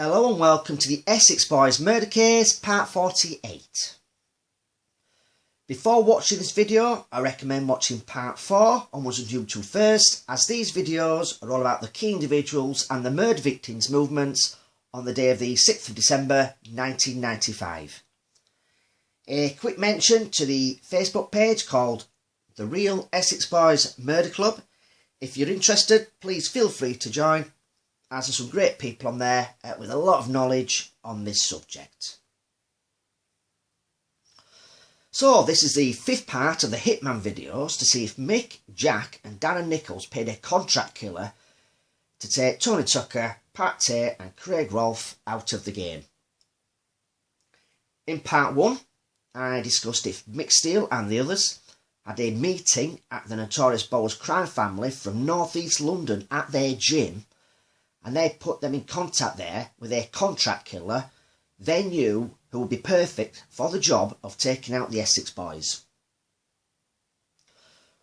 Hello and welcome to the Essex Boys murder case part 48. Before watching this video, I recommend watching part 4 onwards on YouTube first, as these videos are all about the key individuals and the murder victims' movements on the day of the 6th of December 1995. A quick mention to the Facebook page called The Real Essex Boys Murder Club. If you're interested, please feel free to join, as there's some great people on there with a lot of knowledge on this subject. So this is the 5th part of the Hitman videos to see if Mick, Jack and Darren Nichols paid a contract killer to take Tony Tucker, Pat Tate and Craig Rolfe out of the game. In part 1, I discussed if Mick Steele and the others had a meeting at the notorious Bowles crime family from North East London at their gym, and they put them in contact there with a contract killer they knew who would be perfect for the job of taking out the Essex Boys.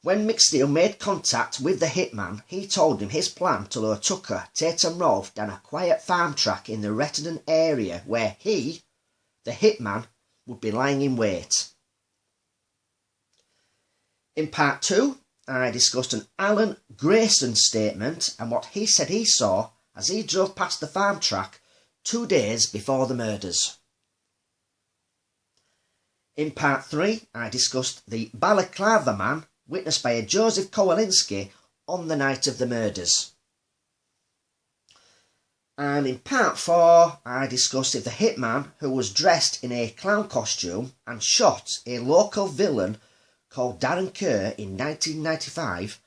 When Mick Steele made contact with the hitman, he told him his plan to lure Tucker, Tate and Rolfe down a quiet farm track in the Rettendon area where he, the hitman, would be lying in wait. In part 2, I discussed an Alan Grayson statement and what he said he saw as he drove past the farm track 2 days before the murders. In part 3, I discussed the Balaclava man witnessed by a Joseph Kowalski on the night of the murders. And in part 4, I discussed if the hitman who was dressed in a clown costume and shot a local villain called Darren Kerr in 1995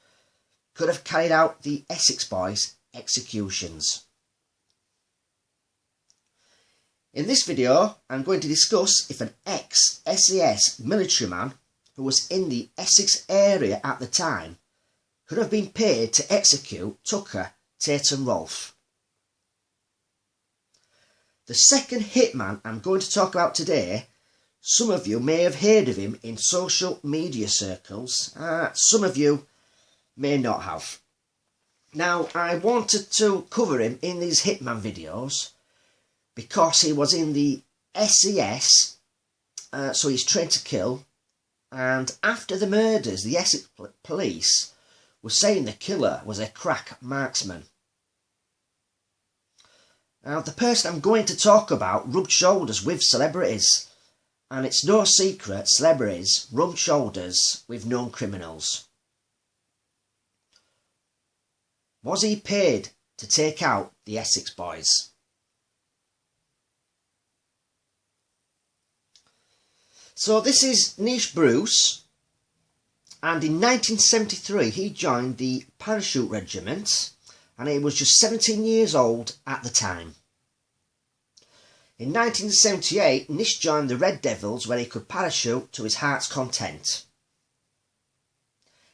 could have carried out the Essex Boys executions. In this video, I'm going to discuss if an ex-SAS military man who was in the Essex area at the time could have been paid to execute Tucker, Tate and Rolfe. The second hitman I'm going to talk about today, some of you may have heard of him in social media circles, some of you may not have. Now, I wanted to cover him in these Hitman videos because he was in the SAS, so he's trained to kill, and after the murders, the Essex police were saying the killer was a crack marksman. Now, the person I'm going to talk about rubbed shoulders with celebrities, and it's no secret celebrities rub shoulders with known criminals. Was he paid to take out the Essex Boys? So this is Nish Bruce, and in 1973 he joined the Parachute Regiment, and he was just 17 years old at the time. In 1978 Nish joined the Red Devils, where he could parachute to his heart's content.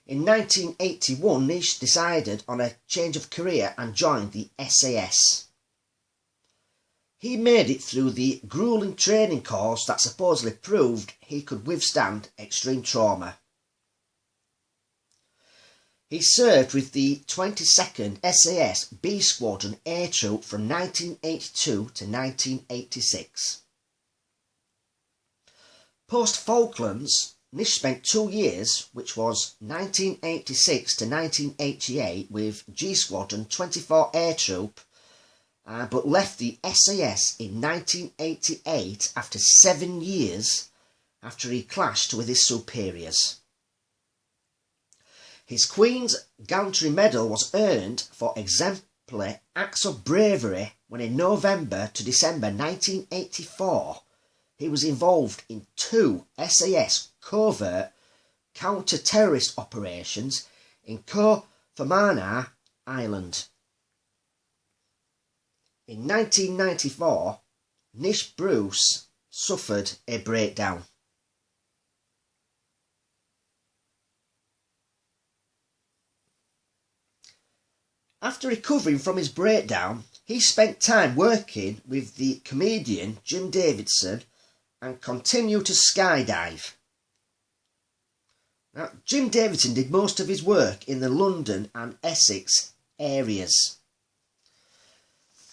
In 1981, Nish decided on a change of career and joined the SAS. He made it through the gruelling training course that supposedly proved he could withstand extreme trauma. He served with the 22nd SAS B Squadron Air Troop from 1982 to 1986. Post-Falklands, Nish spent 2 years, which was 1986 to 1988, with G Squadron 24 Air Troop, but left the SAS in 1988 after 7 years after he clashed with his superiors. His Queen's Gallantry Medal was earned for exemplary acts of bravery when in November to December 1984 he was involved in 2 SAS covert counter-terrorist operations in Koh Fermanagh Island. In 1994, Nish Bruce suffered a breakdown. After recovering from his breakdown, he spent time working with the comedian Jim Davidson and continued to skydive. Now, Jim Davidson did most of his work in the London and Essex areas.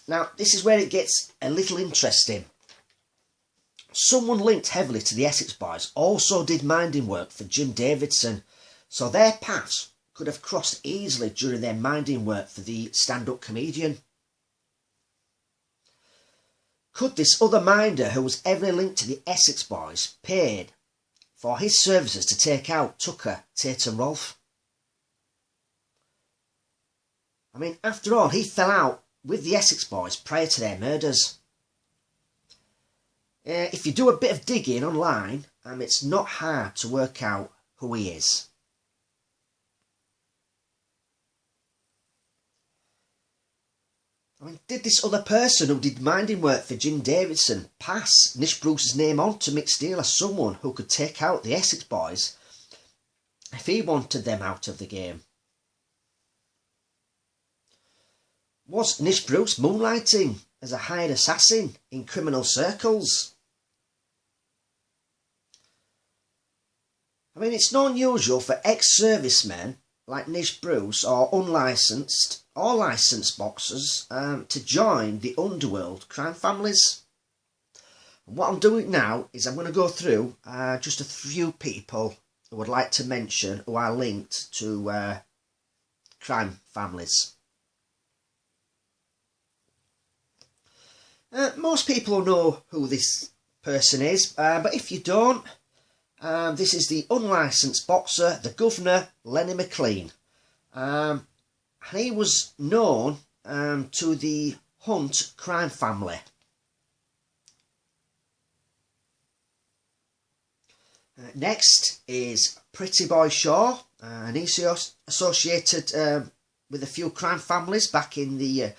Now, this is where it gets a little interesting. Someone linked heavily to the Essex Boys also did minding work for Jim Davidson, so their paths could have crossed easily during their minding work for the stand-up comedian. Could this other minder who was heavily linked to the Essex Boys paid for his services to take out Tucker, Tate and Rolfe? I mean, after all, he fell out with the Essex Boys prior to their murders. If you do a bit of digging online, it's not hard to work out who he is. I mean, did this other person who did minding work for Jim Davidson pass Nish Bruce's name on to Mick Steele as someone who could take out the Essex Boys if he wanted them out of the game? Was Nish Bruce moonlighting as a hired assassin in criminal circles? I mean, it's not unusual for ex-servicemen like Nish Bruce or unlicensed or licensed boxers to join the underworld crime families. And what I'm doing now is I'm going to go through just a few people who would like to mention who are linked to crime families. Most people know who this person is, but if you don't, this is the unlicensed boxer, the Governor, Lenny McLean. And he was known to the Hunt crime family. Next is Pretty Boy Shaw, and he's associated with a few crime families back in the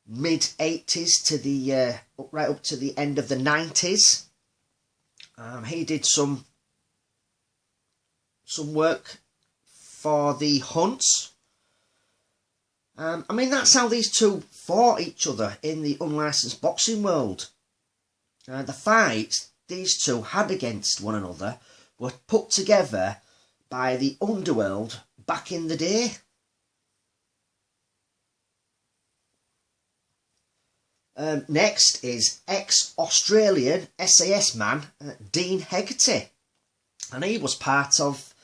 mid-80s to the right up to the end of the 90s. He did some work for the Hunts. I mean, that's how these two fought each other in the unlicensed boxing world. The fights these two had against one another were put together by the underworld back in the day. Next is ex-Australian SAS man Dean Hegarty, and he was part of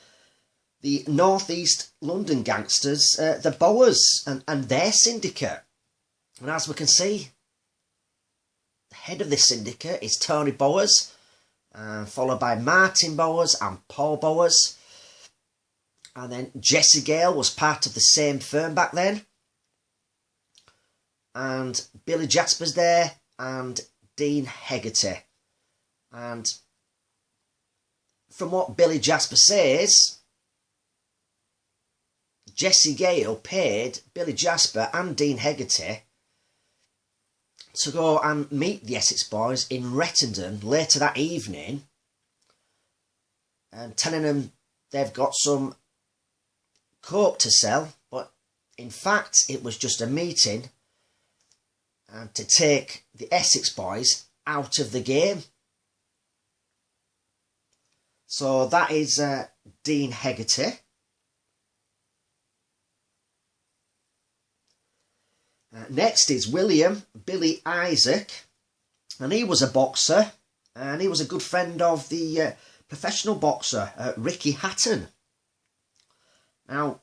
the North East London gangsters, the Boers, and their syndicate. And as we can see, the head of this syndicate is Tony Boers, followed by Martin Boers and Paul Boers, and then Jesse Gale was part of the same firm back then. And Billy Jasper's there, and Dean Hegarty. And from what Billy Jasper says, Jesse Gale paid Billy Jasper and Dean Hegarty to go and meet the Essex Boys in Rettendon later that evening, and telling them they've got some coke to sell, but in fact it was just a meeting to take the Essex Boys out of the game. So that is Dean Hegarty. Next is William Billy Isaac, and he was a boxer, and he was a good friend of the professional boxer Ricky Hatton. Now,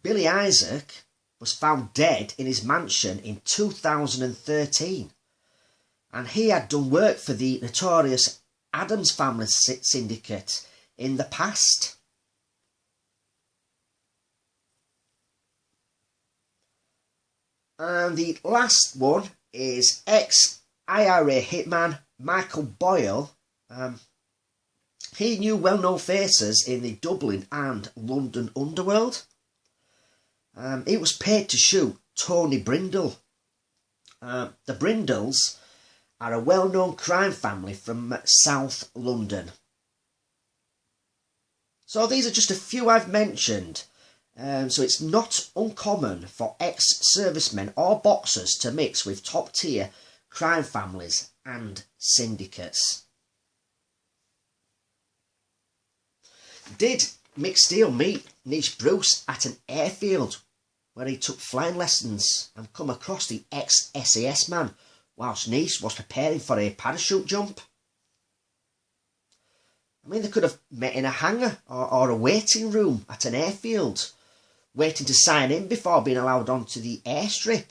Billy Isaac was found dead in his mansion in 2013, and he had done work for the notorious Adams Family Syndicate in the past. And the last one is ex-IRA hitman Michael Boyle. He knew well-known faces in the Dublin and London underworld. He was paid to shoot Tony Brindle. The Brindles are a well-known crime family from South London. So these are just a few I've mentioned. So it's not uncommon for ex-servicemen or boxers to mix with top-tier crime families and syndicates. Did Mick Steele meet Nish Bruce at an airfield? where he took flying lessons and come across the ex-SAS man whilst Nice was preparing for a parachute jump. I mean, they could have met in a hangar or a waiting room at an airfield, waiting to sign in before being allowed onto the airstrip,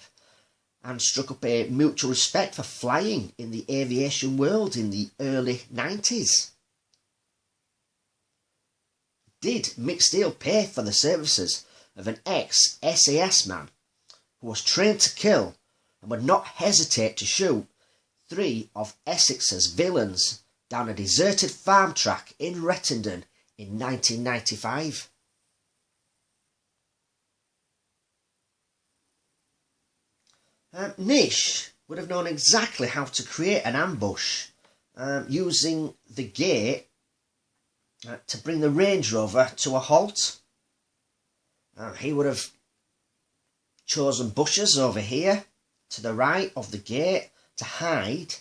and struck up a mutual respect for flying in the aviation world in the early 90s. Did Mick Steele pay for the services of an ex-SAS man who was trained to kill and would not hesitate to shoot 3 of Essex's villains down a deserted farm track in Rettendon in 1995? Nish would have known exactly how to create an ambush using the gate to bring the Range Rover to a halt. He would have chosen bushes over here to the right of the gate to hide,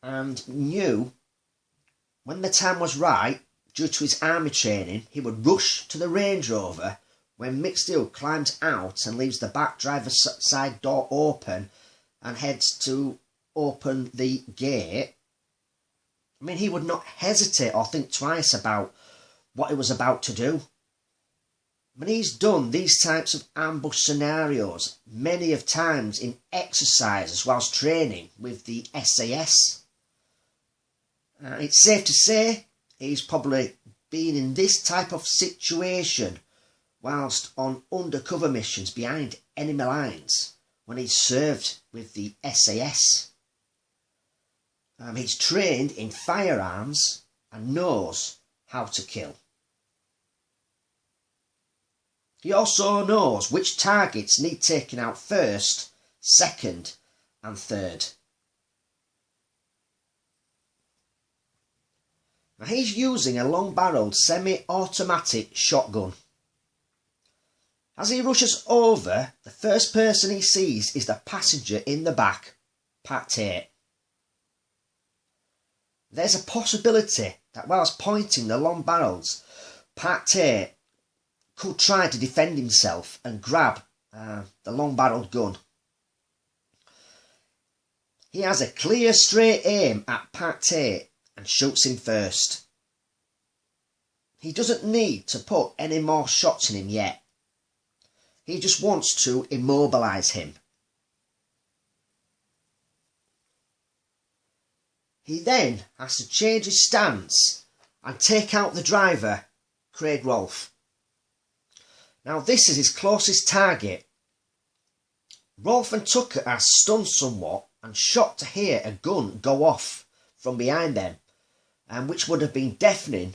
and knew when the time was right, due to his army training, he would rush to the Range Rover when Mick Steele climbs out and leaves the back driver's side door open and heads to open the gate. I mean, he would not hesitate or think twice about what he was about to do. But he's done these types of ambush scenarios many of times in exercises whilst training with the SAS. It's safe to say he's probably been in this type of situation whilst on undercover missions behind enemy lines when he served with the SAS. He's trained in firearms and knows how to kill. He also knows which targets need taking out first, second and third. Now he's using a long-barrelled semi-automatic shotgun. As he rushes over, the first person he sees is the passenger in the back, Pat Tate. There's a possibility that whilst pointing the long barrels, Pat Tate could try to defend himself and grab the long-barrelled gun. He has a clear straight aim at Pat Tate and shoots him first. He doesn't need to put any more shots in him yet. He just wants to immobilise him. He then has to change his stance and take out the driver, Craig Rolfe. Now this is his closest target. Rolfe and Tucker are stunned somewhat and shocked to hear a gun go off from behind them, which would have been deafening,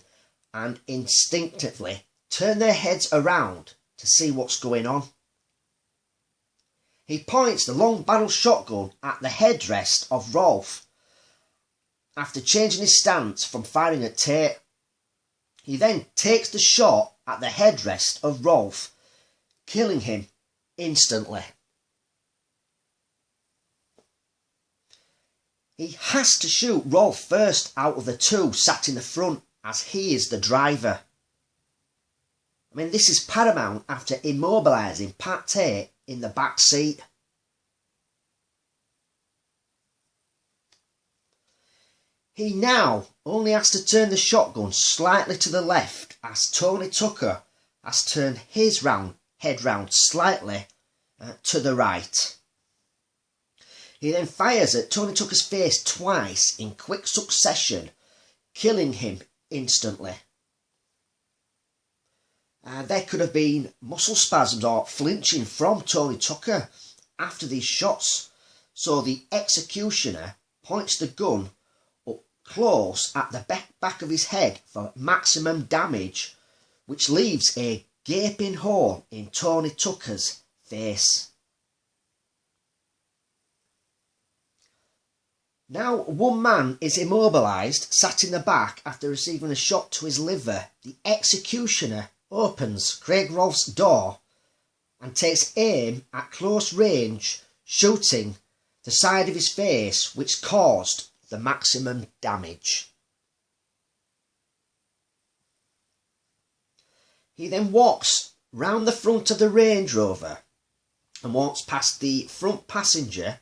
and instinctively turn their heads around to see what's going on. He points the long-barrelled shotgun at the headrest of Rolfe after changing his stance from firing at Tate. He then takes the shot at the headrest of Rolfe, killing him instantly. He has to shoot Rolfe first out of the two sat in the front, as he is the driver. I mean, this is paramount after immobilising Pat Tate in the back seat. He now only has to turn the shotgun slightly to the left, as Tony Tucker has turned his head round slightly to the right. He then fires at Tony Tucker's face twice in quick succession, killing him instantly. There could have been muscle spasms or flinching from Tony Tucker after these shots, so the executioner points the gun up close at the back of his head for maximum damage, which leaves a gaping hole in Tony Tucker's face. Now one man is immobilised, sat in the back after receiving a shot to his liver. The executioner opens Craig Rolfe's door and takes aim at close range, shooting the side of his face, which caused the maximum damage. He then walks round the front of the Range Rover and walks past the front passenger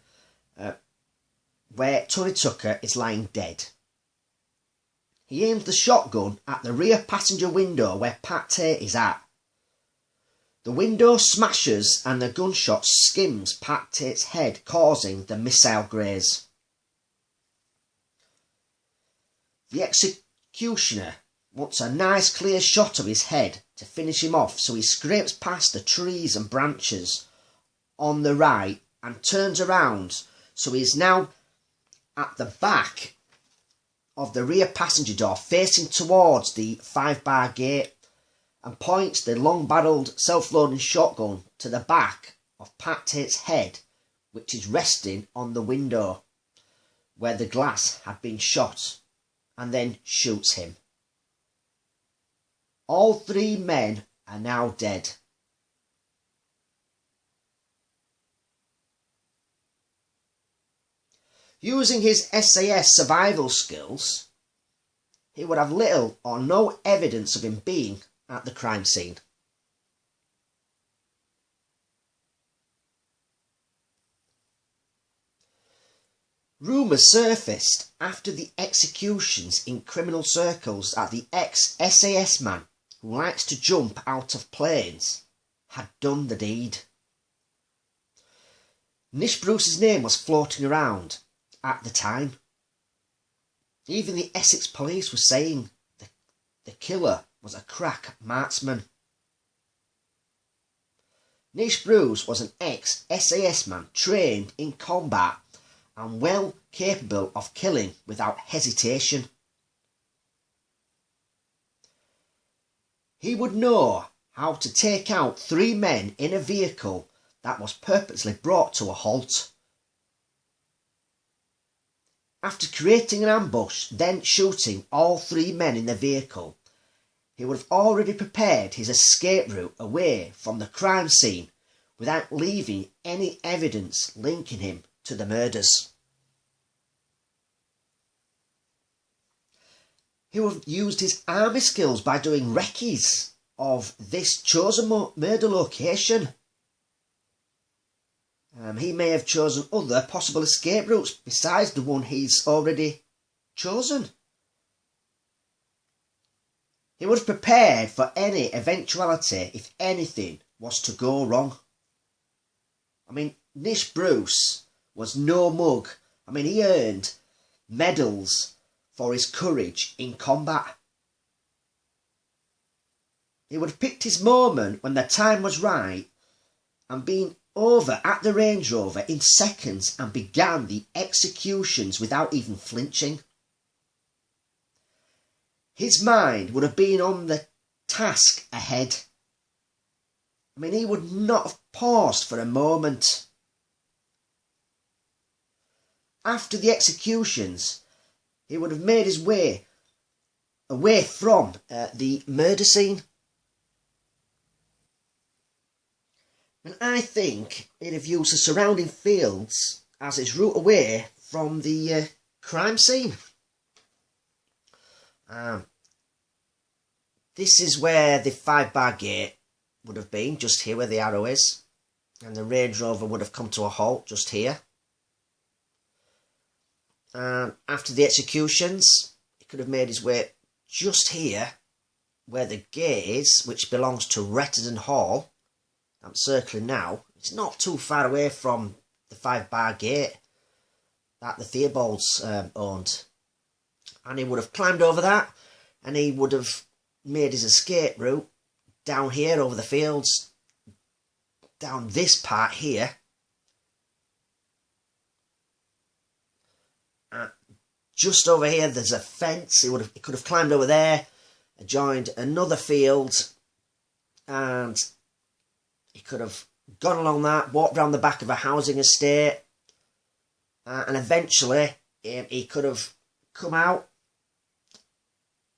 where Tony Tucker is lying dead. He aims the shotgun at the rear passenger window where Pat Tate is at. The window smashes and the gunshot skims Pat Tate's head, causing the missile graze. The executioner wants a nice clear shot of his head to finish him off, so he scrapes past the trees and branches on the right and turns around, so he's now at the back of the rear passenger door facing towards the 5-bar gate, and points the long-barrelled self-loading shotgun to the back of Pat Tate's head, which is resting on the window where the glass had been shot, and then shoots him. All 3 men are now dead. Using his SAS survival skills, he would have little or no evidence of him being at the crime scene. Rumours surfaced after the executions in criminal circles that the ex-SAS man, who likes to jump out of planes, had done the deed. Nish Bruce's name was floating around at the time. Even the Essex police were saying the killer was a crack marksman. Nish Bruce was an ex-SAS man trained in combat and well capable of killing without hesitation. He would know how to take out 3 men in a vehicle that was purposely brought to a halt. After creating an ambush, then shooting all 3 men in the vehicle, he would have already prepared his escape route away from the crime scene without leaving any evidence linking him to the murders. He would have used his army skills by doing recce's of this chosen murder location. He may have chosen other possible escape routes besides the one he's already chosen. He would have prepared for any eventuality if anything was to go wrong. I mean, Nish Bruce was no mug. I mean, he earned medals for his courage in combat. He would have picked his moment when the time was right and been over at the Range Rover in seconds and began the executions without even flinching. His mind would have been on the task ahead. I mean, he would not have paused for a moment. After the executions, he would have made his way away from the murder scene. And I think he'd have used the surrounding fields as his route away from the crime scene. This is where the 5-bar gate would have been, just here where the arrow is. And the Range Rover would have come to a halt just here. After the executions, he could have made his way just here, where the gate is, which belongs to Retterton Hall. I'm circling now. It's not too far away from the 5-bar gate that the Theobalds owned. And he would have climbed over that, and he would have made his escape route down here over the fields, down this part here. Just over here there's a fence. He could have climbed over there, joined another field, and he could have gone along that, walked round the back of a housing estate, and eventually he could have come out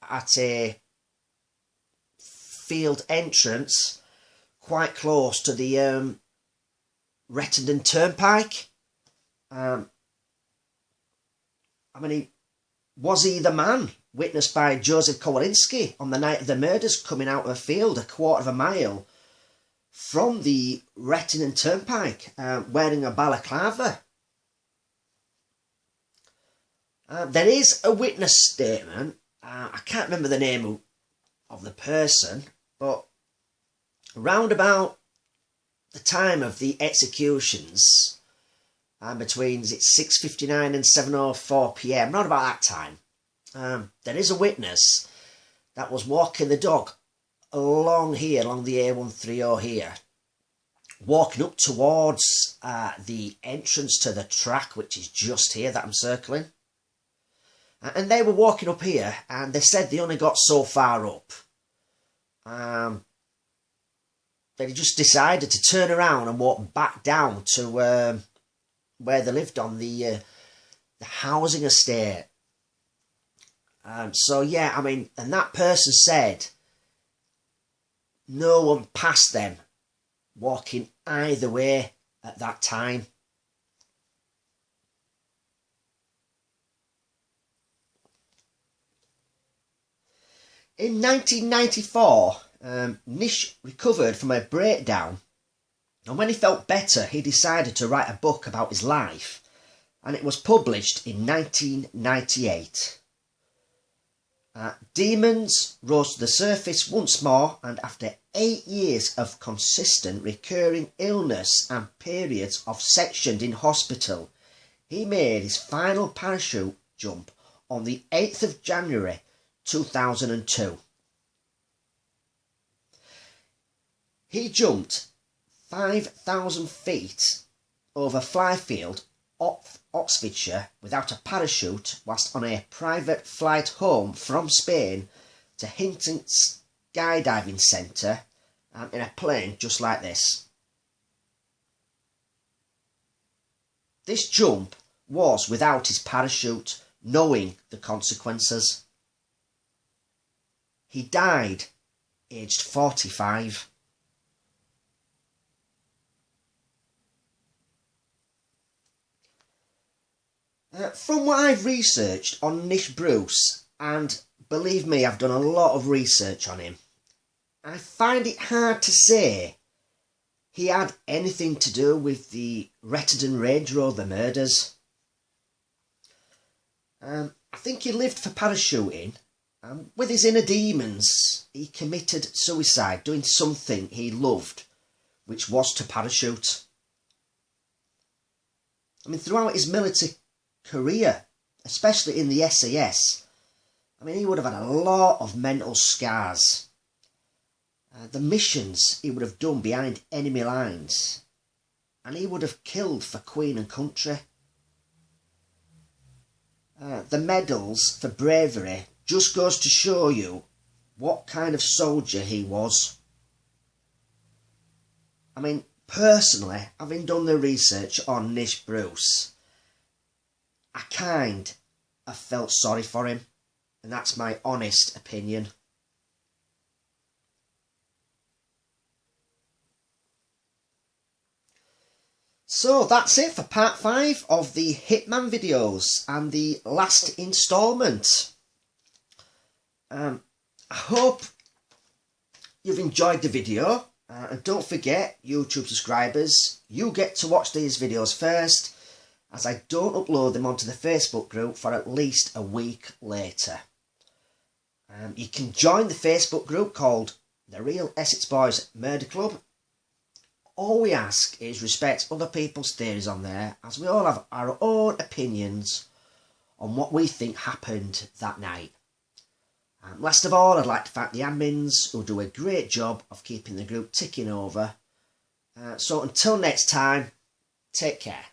at a field entrance quite close to the Rettendon Turnpike. Was he the man witnessed by Joseph Kowalski on the night of the murders, coming out of a field a quarter of a mile from the Rettingham Turnpike wearing a balaclava. There is a witness statement. I can't remember the name of the person, but round about the time of the executions, between 6:59 and 7:04 p.m, not about that time, there is a witness that was walking the dog along the A130 here, walking up towards the entrance to the track, which is just here that I'm circling. And they were walking up here, and they said they only got so far up. They just decided to turn around and walk back down to where they lived on the housing estate. So yeah, I mean, and that person said no one passed them walking either way at that time. In 1994, Nish recovered from a breakdown, and when he felt better, he decided to write a book about his life, and it was published in 1998. Demons rose to the surface once more, and after 8 years of consistent recurring illness and periods of sectioned in hospital, he made his final parachute jump on the 8th of January 2002. He jumped 5,000 feet over Flyfield, Oxfordshire, without a parachute, whilst on a private flight home from Spain to Hinton Skydiving Centre in a plane just like this. This jump was without his parachute, knowing the consequences. He died aged 45. From what I've researched on Nish Bruce, and believe me, I've done a lot of research on him, I find it hard to say he had anything to do with the Rettingham Range Rover murders. I think he lived for parachuting, and with his inner demons, he committed suicide doing something he loved, which was to parachute. I mean, throughout his military career, especially in the SAS, I mean, he would have had a lot of mental scars. The missions he would have done behind enemy lines, and he would have killed for Queen and country. The medals for bravery just goes to show you what kind of soldier he was. I mean, personally, having done the research on Nish Bruce, I kind of felt sorry for him, and that's my honest opinion. So that's it for part 5 of the Hitman videos and the last instalment. I hope you've enjoyed the video, and don't forget, YouTube subscribers, you get to watch these videos first, as I don't upload them onto the Facebook group for at least a week later. You can join the Facebook group called The Real Essex Boys Murder Club. All we ask is respect other people's theories on there, as we all have our own opinions on what we think happened that night. Last of all, I'd like to thank the admins who do a great job of keeping the group ticking over. So until next time, take care.